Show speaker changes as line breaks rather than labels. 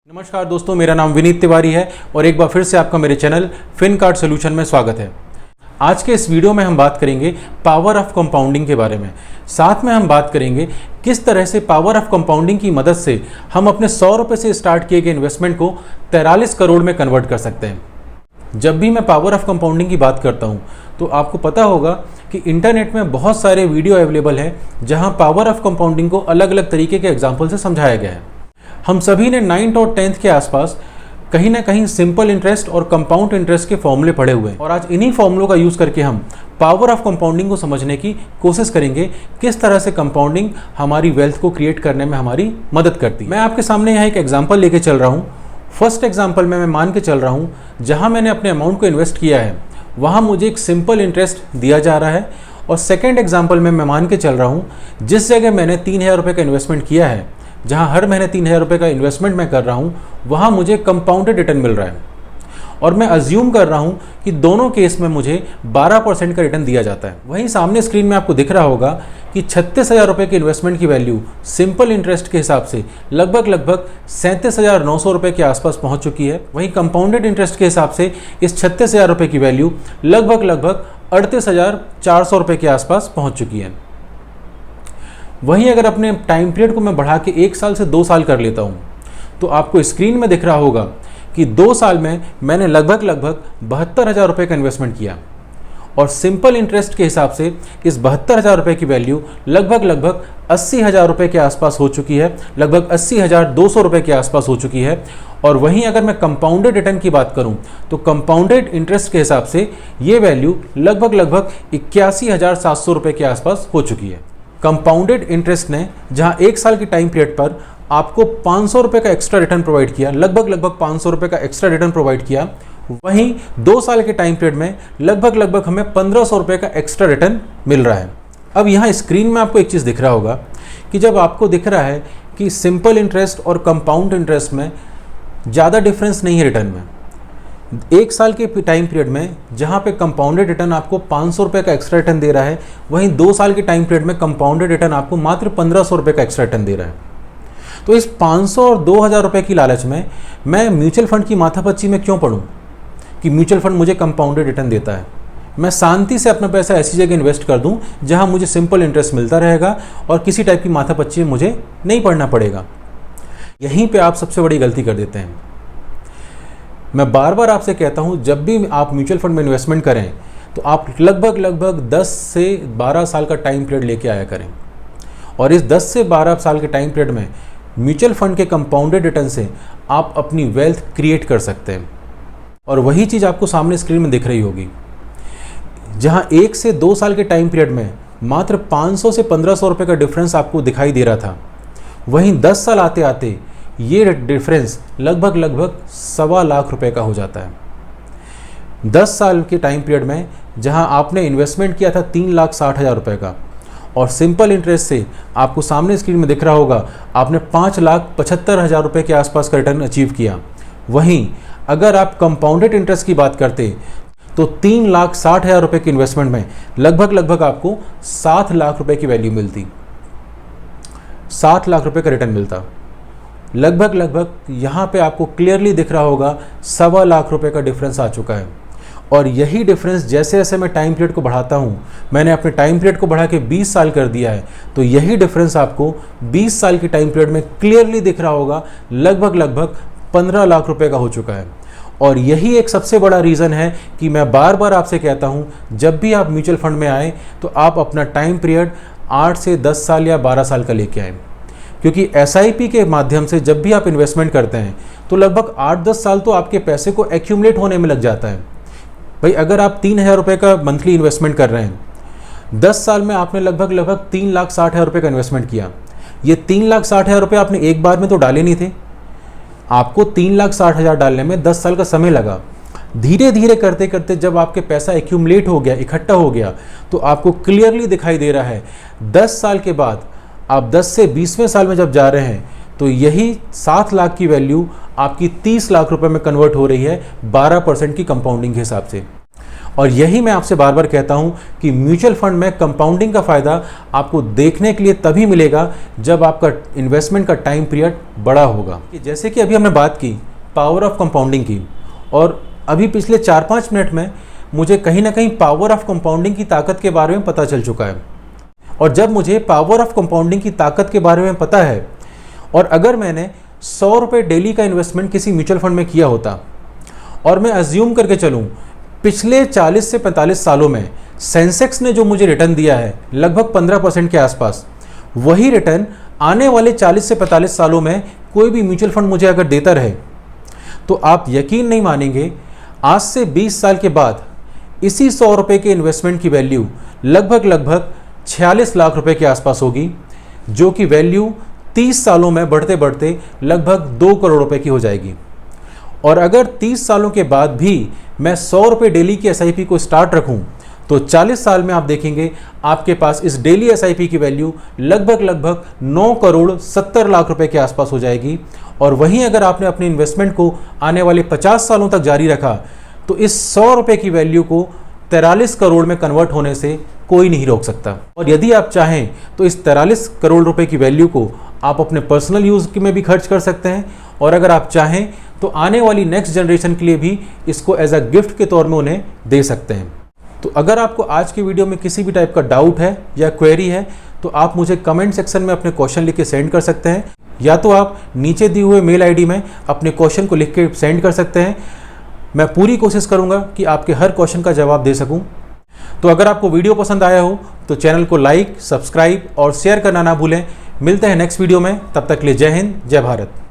नमस्कार दोस्तों, मेरा नाम विनीत तिवारी है और एक बार फिर से आपका मेरे चैनल फिन कार्ड सोल्यूशन में स्वागत है। आज के इस वीडियो में हम बात करेंगे पावर ऑफ कंपाउंडिंग के बारे में। साथ में हम बात करेंगे किस तरह से पावर ऑफ कंपाउंडिंग की मदद से हम अपने 100 रुपये से स्टार्ट किए गए इन्वेस्टमेंट को 43 करोड़ में कन्वर्ट कर सकते हैं। जब भी मैं पावर ऑफ कंपाउंडिंग की बात करता हूँ तो आपको पता होगा कि इंटरनेट में बहुत सारे वीडियो अवेलेबल हैं जहाँ पावर ऑफ कंपाउंडिंग को अलग अलग तरीके के एग्जाम्पल से समझाया गया है। हम सभी ने 9th और 10th के आसपास कहीं ना कहीं सिंपल इंटरेस्ट और कंपाउंड इंटरेस्ट के फॉर्मूले पढ़े हुए हैं और आज इन्हीं फॉर्मूलों का यूज़ करके हम पावर ऑफ कंपाउंडिंग को समझने की कोशिश करेंगे, किस तरह से कंपाउंडिंग हमारी वेल्थ को क्रिएट करने में हमारी मदद करती है। मैं आपके सामने यहाँ एक एग्जाम्पल लेके चल रहा हूँ। फर्स्ट एग्जाम्पल में मैं मान के चल रहा हूँ जहाँ मैंने अपने अमाउंट को इन्वेस्ट किया है वहाँ मुझे एक सिंपल इंटरेस्ट दिया जा रहा है, और सेकेंड एग्जाम्पल में मैं मान के चल रहा हूँ जिस जगह मैंने 3000 रुपये का इन्वेस्टमेंट किया है, जहाँ हर महीने 3000 रुपये का इन्वेस्टमेंट मैं कर रहा हूँ, वहाँ मुझे कंपाउंडेड रिटर्न मिल रहा है। और मैं अज्यूम कर रहा हूँ कि दोनों केस में मुझे 12% का रिटर्न दिया जाता है। वहीं सामने स्क्रीन में आपको दिख रहा होगा कि 36,000 रुपये के इन्वेस्टमेंट की वैल्यू सिंपल इंटरेस्ट के हिसाब से लगभग 37,900 रुपये के आसपास पहुँच चुकी है। वहीं कंपाउंडेड इंटरेस्ट के हिसाब से इस 36,000 रुपये की वैल्यू लगभग 38,400 रुपये के आसपास पहुँच चुकी है। वहीं अगर अपने टाइम पीरियड को मैं बढ़ा के 1 साल से 2 साल कर लेता हूँ तो आपको स्क्रीन में दिख रहा होगा कि 2 साल में मैंने लगभग 72,000 रुपये का इन्वेस्टमेंट किया, और सिंपल इंटरेस्ट के हिसाब से इस 72,000 रुपये की वैल्यू लगभग 80,000 रुपये के आसपास हो चुकी है, लगभग 80,200 रुपये के आसपास हो चुकी है। और वहीं अगर मैं कंपाउंडेड रिटर्न की बात करूं तो कंपाउंडेड इंटरेस्ट के हिसाब से ये वैल्यू लगभग 81,700 रुपये के आसपास हो चुकी है। कंपाउंडेड इंटरेस्ट ने जहां 1 साल की टाइम पीरियड पर आपको 500 रुपये का एक्स्ट्रा रिटर्न प्रोवाइड किया, लगभग 500 रुपये का एक्स्ट्रा रिटर्न प्रोवाइड किया, वहीं 2 साल के टाइम पीरियड में लगभग हमें 1500 रुपये का एक्स्ट्रा रिटर्न मिल रहा है। अब यहाँ स्क्रीन में आपको एक चीज़ दिख रहा होगा कि जब आपको दिख रहा है कि सिंपल इंटरेस्ट और कंपाउंड इंटरेस्ट में ज़्यादा डिफरेंस नहीं है रिटर्न में, 1 साल के टाइम पीरियड में जहाँ पे कंपाउंडेड रिटर्न आपको 500 रुपये का एक्स्ट्रा रिटर्न दे रहा है, वहीं 2 साल के टाइम पीरियड में कंपाउंडेड रिटर्न आपको मात्र 1500 रुपये का एक्स्ट्रा रिटर्न दे रहा है। तो इस 500 और 2000 रुपये की लालच में मैं म्यूचुअल फंड की माथापच्ची में क्यों पड़ूँ कि म्यूचुअल फंड मुझे कंपाउंडेड रिटर्न देता है। मैं शांति से अपना पैसा ऐसी जगह इन्वेस्ट कर दूँ जहाँ मुझे सिंपल इंटरेस्ट मिलता रहेगा और किसी टाइप की माथापच्ची में मुझे नहीं पड़ना पड़ेगा। यहीं पर आप सबसे बड़ी गलती कर देते हैं। मैं बार बार आपसे कहता हूं, जब भी आप म्यूचुअल फंड में इन्वेस्टमेंट करें तो आप लगभग 10 से 12 साल का टाइम पीरियड लेके आया करें, और इस 10 से 12 साल के टाइम पीरियड में म्यूचुअल फंड के कंपाउंडेड रिटर्न से आप अपनी वेल्थ क्रिएट कर सकते हैं। और वही चीज़ आपको सामने स्क्रीन में दिख रही होगी, जहाँ 1 से 2 साल के टाइम पीरियड में मात्र 500 से 1500 रुपये का डिफरेंस आपको दिखाई दे रहा था, वहीं 10 साल आते आते ये डिफरेंस लगभग 1.25 लाख रुपए का हो जाता है। 10 साल के टाइम पीरियड में जहां आपने इन्वेस्टमेंट किया था 3,60,000 रुपए का, और सिंपल इंटरेस्ट से आपको सामने स्क्रीन में दिख रहा होगा आपने 5,75,000 रुपए के आसपास का रिटर्न अचीव किया। वहीं अगर आप कंपाउंडेड इंटरेस्ट की बात करते तो 3,60,000 रुपए के इन्वेस्टमेंट में लगभग आपको 7 लाख रुपए की वैल्यू मिलती, 7 लाख रुपए का रिटर्न मिलता। लगभग यहाँ पे आपको क्लियरली दिख रहा होगा 1.25 लाख रुपए का डिफरेंस आ चुका है। और यही डिफरेंस जैसे जैसे मैं टाइम पीरियड को बढ़ाता हूँ, मैंने अपने टाइम पीरियड को बढ़ा के 20 साल कर दिया है, तो यही डिफरेंस आपको 20 साल की टाइम पीरियड में क्लियरली दिख रहा होगा लगभग 15 लाख रुपए का हो चुका है। और यही एक सबसे बड़ा रीज़न है कि मैं बार बार आपसे कहता हूँ, जब भी आप म्यूचुअल फंड में आए तो आप अपना टाइम पीरियड 8 से 10 साल या 12 साल का लेके आए, क्योंकि SIP के माध्यम से जब भी आप इन्वेस्टमेंट करते हैं तो लगभग 8-10 साल तो आपके पैसे को एक्यूमुलेट होने में लग जाता है। भाई अगर आप 3,000 रुपये का मंथली इन्वेस्टमेंट कर रहे हैं, 10 साल में आपने लगभग 3,60,000 रुपये का इन्वेस्टमेंट किया। ये 3,60,000 रुपये आपने एक बार में तो डाले नहीं थे, आपको 3,60,000 डालने में 10 साल का समय लगा। धीरे धीरे करते करते जब आपके पैसा एक्यूमुलेट हो गया, इकट्ठा हो गया, तो आपको क्लियरली दिखाई दे रहा है 10 साल के बाद आप 10 से 20वें साल में जब जा रहे हैं तो यही 7 लाख की वैल्यू आपकी 30 लाख रुपए में कन्वर्ट हो रही है 12% की कंपाउंडिंग के हिसाब से। और यही मैं आपसे बार बार कहता हूं कि म्यूचुअल फंड में कंपाउंडिंग का फ़ायदा आपको देखने के लिए तभी मिलेगा जब आपका इन्वेस्टमेंट का टाइम पीरियड बड़ा होगा। जैसे कि अभी हमने बात की पावर ऑफ कंपाउंडिंग की, और अभी पिछले 4-5 मिनट में मुझे कहीं ना कहीं पावर ऑफ कंपाउंडिंग की ताकत के बारे में पता चल चुका है। और जब मुझे पावर ऑफ कंपाउंडिंग की ताकत के बारे में पता है, और अगर मैंने 100 रुपये डेली का इन्वेस्टमेंट किसी म्यूचुअल फंड में किया होता, और मैं अज्यूम करके चलूँ पिछले 40 से 45 सालों में सेंसेक्स ने जो मुझे रिटर्न दिया है लगभग 15% के आसपास, वही रिटर्न आने वाले 40 से 45 सालों में कोई भी म्यूचुअल फंड मुझे अगर देता रहे, तो आप यकीन नहीं मानेंगे, आज से 20 साल के बाद इसी 100 रुपये के इन्वेस्टमेंट की वैल्यू लगभग 46 लाख रुपए के आसपास होगी, जो कि वैल्यू 30 सालों में बढ़ते बढ़ते लगभग 2 करोड़ रुपए की हो जाएगी। और अगर 30 सालों के बाद भी मैं 100 रुपये डेली की SIP को स्टार्ट रखूं, तो 40 साल में आप देखेंगे आपके पास इस डेली SIP की वैल्यू लगभग 9 करोड़ 70 लाख रुपए के आसपास हो जाएगी। और वहीं अगर आपने अपने इन्वेस्टमेंट को आने वाले 50 सालों तक जारी रखा, तो इस 100 रुपये की वैल्यू को 43 करोड़ में कन्वर्ट होने से कोई नहीं रोक सकता। और यदि आप चाहें तो इस 43 करोड़ रुपए की वैल्यू को आप अपने पर्सनल यूज़ में भी खर्च कर सकते हैं, और अगर आप चाहें तो आने वाली नेक्स्ट जनरेशन के लिए भी इसको एज अ गिफ्ट के तौर में उन्हें दे सकते हैं। तो अगर आपको आज की वीडियो में किसी भी टाइप का डाउट है या क्वेरी है, तो आप मुझे कमेंट सेक्शन में अपने क्वेश्चन लिख के सेंड कर सकते हैं, या तो आप नीचे दिए हुए मेल ID में अपने क्वेश्चन को लिख के सेंड कर सकते हैं। मैं पूरी कोशिश करूंगा कि आपके हर क्वेश्चन का जवाब दे सकूं। तो अगर आपको वीडियो पसंद आया हो तो चैनल को लाइक, सब्सक्राइब और शेयर करना ना भूलें। मिलते हैं नेक्स्ट वीडियो में, तब तक के लिए जय हिंद, जय भारत।